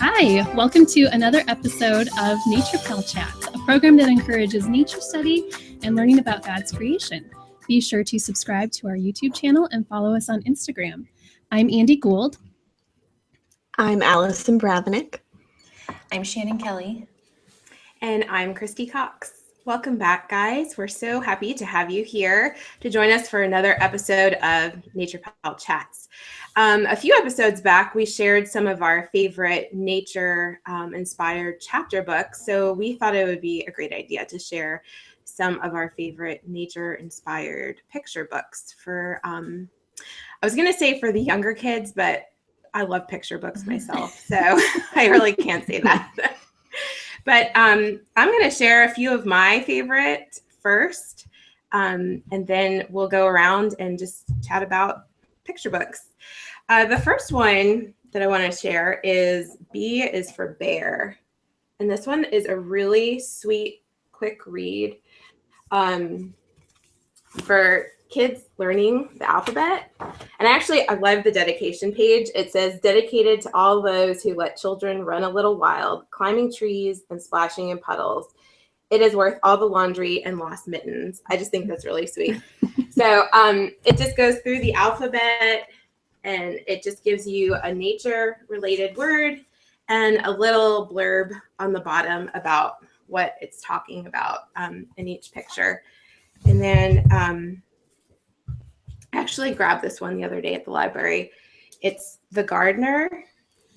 Hi, welcome to another episode of Nature Pal Chats, a program that encourages nature study and learning about God's creation. Be sure to subscribe to our YouTube channel and follow us on Instagram. I'm Andy Gould. I'm Allison Bravenick. I'm Shannon Kelly. And I'm Christy Cox. Welcome back, guys. We're so happy to have you here to join us for another episode of Nature Pal Chats. A few episodes back, we shared some of our favorite nature-inspired chapter books. So we thought it would be a great idea to share some of our favorite nature-inspired picture books for, I was going to say for the younger kids, but I love picture books myself. So I really can't say that. But I'm going to share a few of my favorite first, and then we'll go around and just chat about picture books. The first one that I want to share is B is for Bear. And this one is a really sweet, quick read for kids learning the alphabet. And actually, I love the dedication page. It says, dedicated to all those who let children run a little wild, climbing trees and splashing in puddles. It is worth all the laundry and lost mittens. I just think that's really sweet. So it just goes through the alphabet, and it just gives you a nature-related word and a little blurb on the bottom about what it's talking about in each picture. And then I actually grabbed this one the other day at the library. It's The Gardener,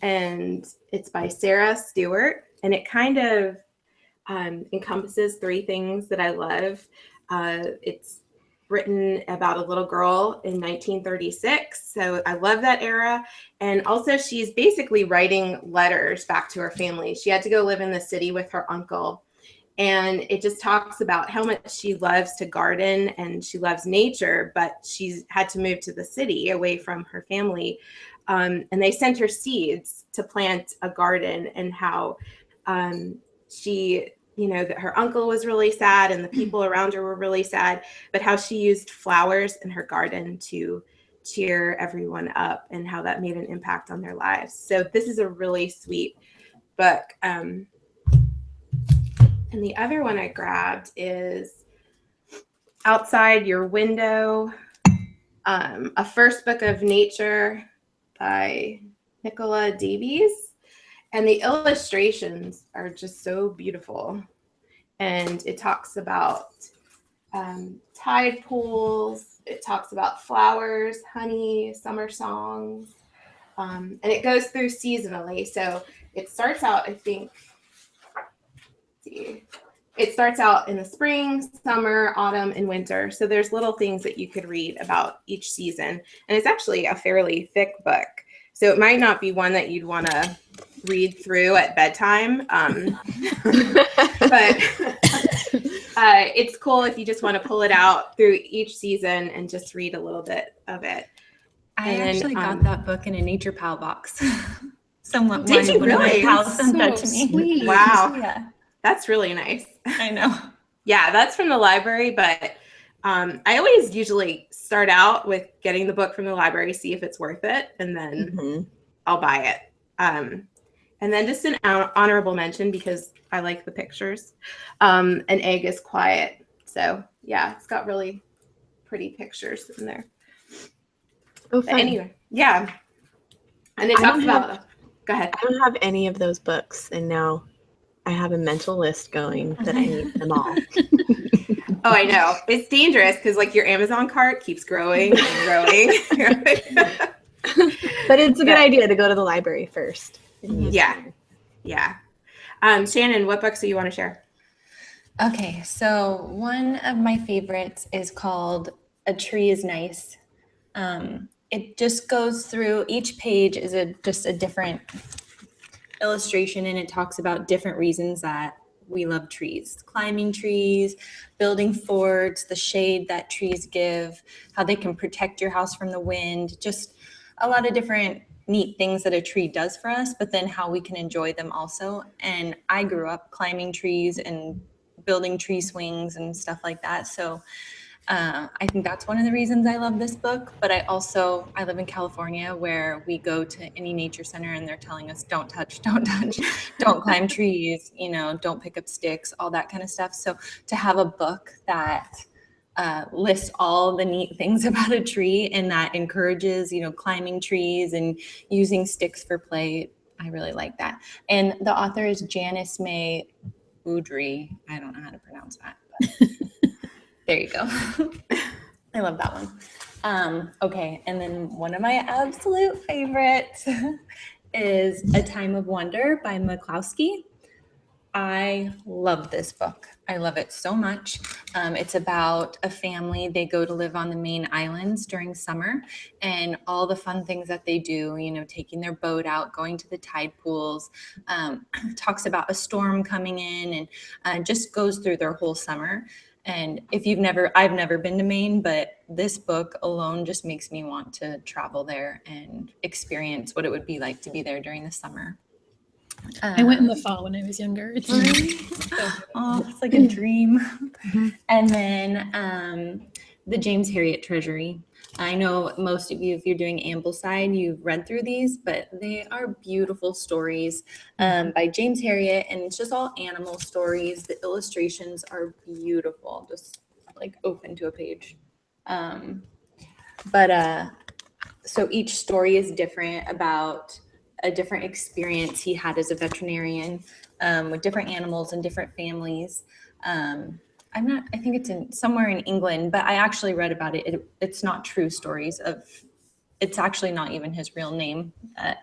and it's by Sarah Stewart, and it kind of encompasses three things that I love. It's written about a little girl in 1936. So I love that era. And also she's basically writing letters back to her family. She had to go live in the city with her uncle. And it just talks about how much she loves to garden and she loves nature, but she's had to move to the city away from her family. And they sent her seeds to plant a garden, and how she, that her uncle was really sad and the people around her were really sad, but how she used flowers in her garden to cheer everyone up and how that made an impact on their lives. So this is a really sweet book. And the other one I grabbed is Outside Your Window, a first book of nature by Nicola Davies. And the illustrations are just so beautiful. And it talks about tide pools. It talks about flowers, honey, summer songs. And it goes through seasonally. So it starts out, I think, it starts out in the spring, summer, autumn, and winter. So there's little things that you could read about each season. And it's actually a fairly thick book. So it might not be one that you'd want to read through at bedtime. But it's cool if you just want to pull it out through each season and just read a little bit of it. I actually got that book in a Nature Pal box. Someone, Did you really? One of my pals sent that to me. Sweet. Wow. Yeah. That's really nice. I know. Yeah, that's from the library, but I always usually start out with getting the book from the library, see if it's worth it, and then I'll buy it. And then just an honorable mention, because I like the pictures. An Egg is Quiet. So yeah, it's got really pretty pictures in there. Oh, fun. Anyway, yeah. And it talks about, go ahead. I don't have any of those books, and now I have a mental list going that I need them all. Oh, I know. It's dangerous because like your Amazon cart keeps growing and growing. But it's a good idea to go to the library first. Yeah. Shannon, what books do you want to share? Okay, so one of my favorites is called A Tree is Nice. It just goes through, each page is just a different illustration, and it talks about different reasons that we love trees. Climbing trees, building forts, the shade that trees give, how they can protect your house from the wind, just a lot of different neat things that a tree does for us, but then how we can enjoy them also. And I grew up climbing trees and building tree swings and stuff like that. So I think that's one of the reasons I love this book. But I live in California, where we go to any nature center and they're telling us don't touch, don't climb trees, don't pick up sticks, all that kind of stuff. So to have a book that lists all the neat things about a tree and that encourages, climbing trees and using sticks for play, I really like that. And the author is Janice May Udry. I don't know how to pronounce that, but there you go. I love that one. Okay, and then one of my absolute favorites is A Time of Wonder by McCloskey. I love this book. I love it so much. It's about a family. They go to live on the main islands during summer, and all the fun things that they do, taking their boat out, going to the tide pools, talks about a storm coming in, and just goes through their whole summer. And I've never been to Maine, but this book alone just makes me want to travel there and experience what it would be like to be there during the summer. I went in the fall when I was younger. It's it's like a dream. Mm-hmm. And then the James Herriot Treasury. I know most of you, if you're doing Ambleside, you've read through these, but they are beautiful stories by James Herriot, and it's just all animal stories. The illustrations are beautiful, just like open to a page. So each story is different, about a different experience he had as a veterinarian with different animals and different families. I think it's somewhere in England, but I actually read about it. It's not true stories it's actually not even his real name that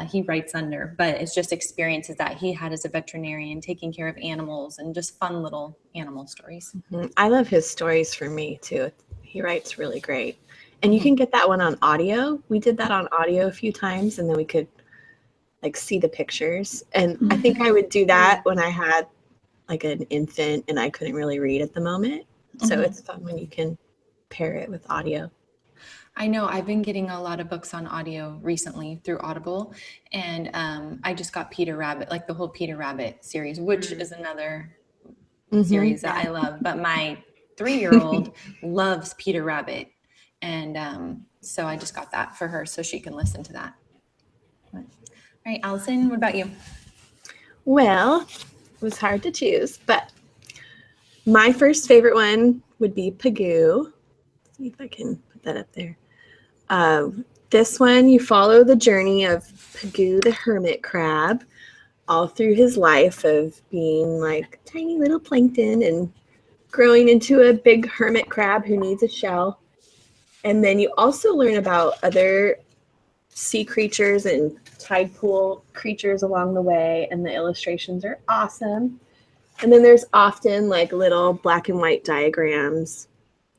he writes under, but it's just experiences that he had as a veterinarian, taking care of animals and just fun little animal stories. Mm-hmm. I love his stories for me too. He writes really great. And you can get that one on audio. We did that on audio a few times, and then we could see the pictures. And I think I would do that when I had an infant and I couldn't really read at the moment. So it's fun when you can pair it with audio. I know I've been getting a lot of books on audio recently through Audible, and I just got Peter Rabbit, the whole Peter Rabbit series, which is another series that I love. But my 3-year-old loves Peter Rabbit, and so I just got that for her so she can listen to that. All right, Allison, what about you? Well, it was hard to choose, but my first favorite one would be Pagoo. Let's see if I can put that up there. This one, you follow the journey of Pagoo the hermit crab all through his life of being tiny little plankton and growing into a big hermit crab who needs a shell. And then you also learn about other sea creatures and tide pool creatures along the way, and the illustrations are awesome. And then there's often little black and white diagrams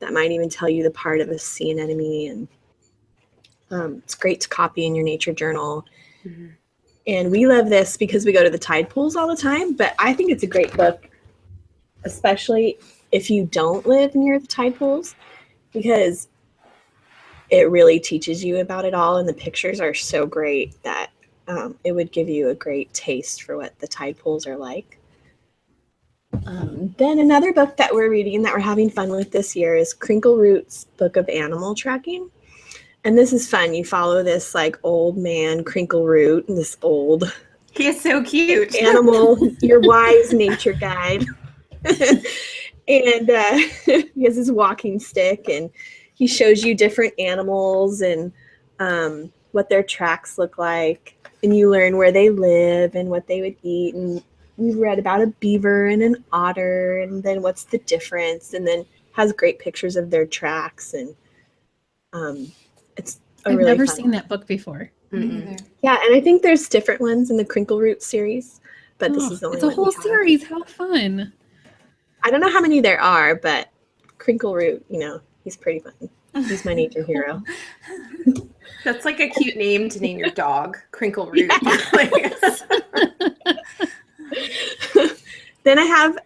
that might even tell you the part of a sea anemone, and it's great to copy in your nature journal. Mm-hmm. And we love this because we go to the tide pools all the time, but I think it's a great book, especially if you don't live near the tide pools, because it really teaches you about it all, and the pictures are so great that it would give you a great taste for what the tide pools are like. Then another book that we're reading that we're having fun with this year is Crinkle Roots' Book of Animal Tracking. And this is fun. You follow this old man, Crinkle Root, and this old... He is so cute. Animal, your wise nature guide. And he has his walking stick, and he shows you different animals and what their tracks look like. And you learn where they live and what they would eat. And we've read about a beaver and an otter, and then what's the difference, and then has great pictures of their tracks. And it's I've never seen that book before. Mm-hmm. Yeah, and I think there's different ones in the Crinkle Roots series, but this is the only one. It's a whole series. How fun. I don't know how many there are, but Crinkle Root, he's pretty fun. He's my nature hero. That's a cute name to name your dog, Crinkle Root. Yeah. Then I have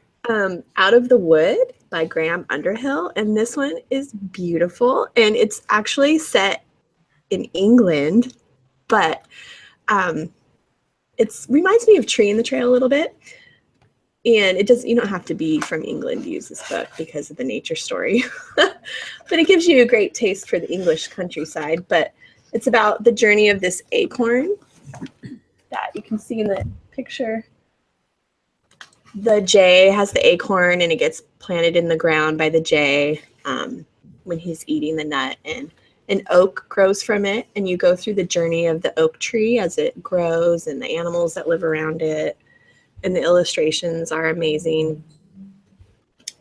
Out of the Wood by Graham Underhill, and this one is beautiful, and it's actually set in England, but it reminds me of Tree in the Trail a little bit. And you don't have to be from England to use this book because of the nature story. But it gives you a great taste for the English countryside. But it's about the journey of this acorn that you can see in the picture. The jay has the acorn, and it gets planted in the ground by the jay when he's eating the nut. And an oak grows from it, and you go through the journey of the oak tree as it grows and the animals that live around it. And the illustrations are amazing.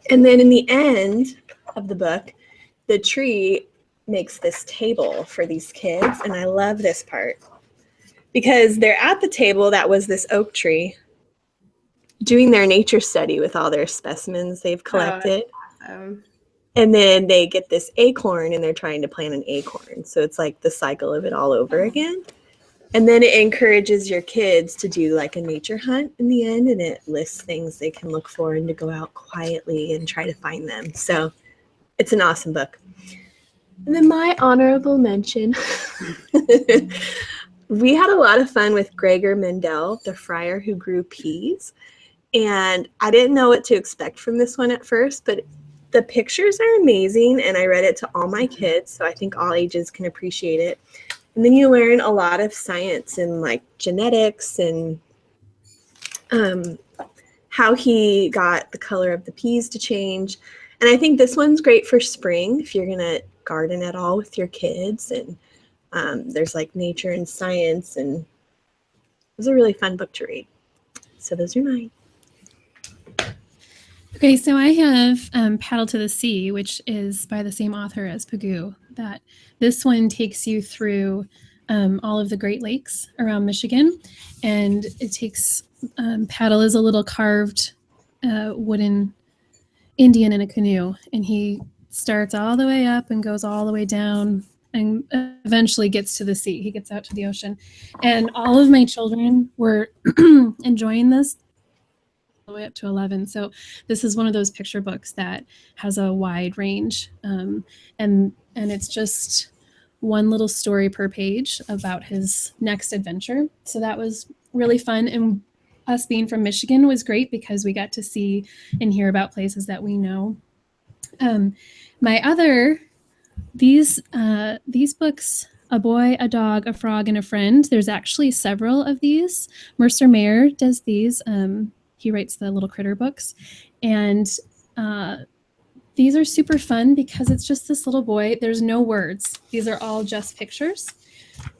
And then in the end of the book, the tree makes this table for these kids. And I love this part because they're at the table that was this oak tree doing their nature study with all their specimens they've collected. Awesome. And then they get this acorn and they're trying to plant an acorn. So it's like the cycle of it all over again. And then it encourages your kids to do like a nature hunt in the end, and it lists things they can look for and to go out quietly and try to find them. So it's an awesome book. And then my honorable mention, we had a lot of fun with Gregor Mendel, the Friar Who Grew Peas. And I didn't know what to expect from this one at first, but the pictures are amazing, and I read it to all my kids, so I think all ages can appreciate it. And then you learn a lot of science and like genetics and how he got the color of the peas to change. And I think this one's great for spring if you're going to garden at all with your kids. And there's like nature and science, and it was a really fun book to read. So those are mine. Okay, so I have Paddle to the Sea, which is by the same author as Pagoo. That this one takes you through all of the Great Lakes around Michigan, and it takes Paddle is a little carved wooden Indian in a canoe, and he starts all the way up and goes all the way down and eventually gets to the sea. He gets out to the ocean, and all of my children were enjoying this all the way up to 11. So this is one of those picture books that has a wide range, and it's just one little story per page about his next adventure. So that was really fun, and us being from Michigan was great because we got to see and hear about places that we know. These books, A Boy, a Dog, a Frog, and a Friend, there's actually several of these. Mercer Mayer does these. He writes the little critter books, and these are super fun because it's just this little boy. There's no words. These are all just pictures,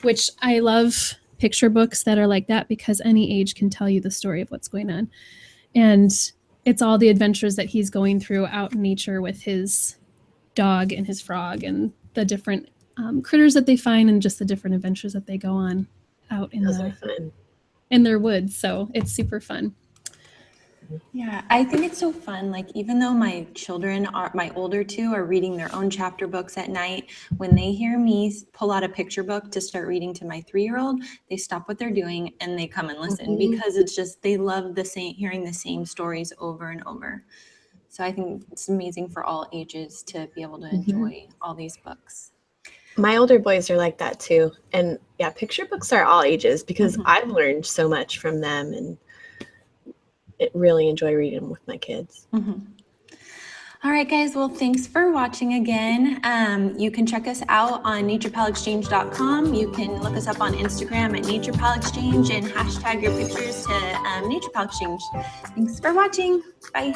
which I love picture books that are like that because any age can tell you the story of what's going on. And it's all the adventures that he's going through out in nature with his dog and his frog and the different critters that they find and just the different adventures that they go on out in their woods. So it's super fun. Yeah, I think it's so fun. Like, even though my older two are reading their own chapter books at night, when they hear me pull out a picture book to start reading to my 3-year-old, they stop what they're doing and they come and listen because it's just, they love hearing the same stories over and over. So I think it's amazing for all ages to be able to enjoy all these books. My older boys are like that too. And yeah, picture books are all ages because I've learned so much from them, and really enjoy reading them with my kids. All right, guys. Well, thanks for watching again. You can check us out on naturepalexchange.com. You can look us up on Instagram at naturepalexchange and hashtag your pictures to naturepalexchange. Thanks for watching. Bye.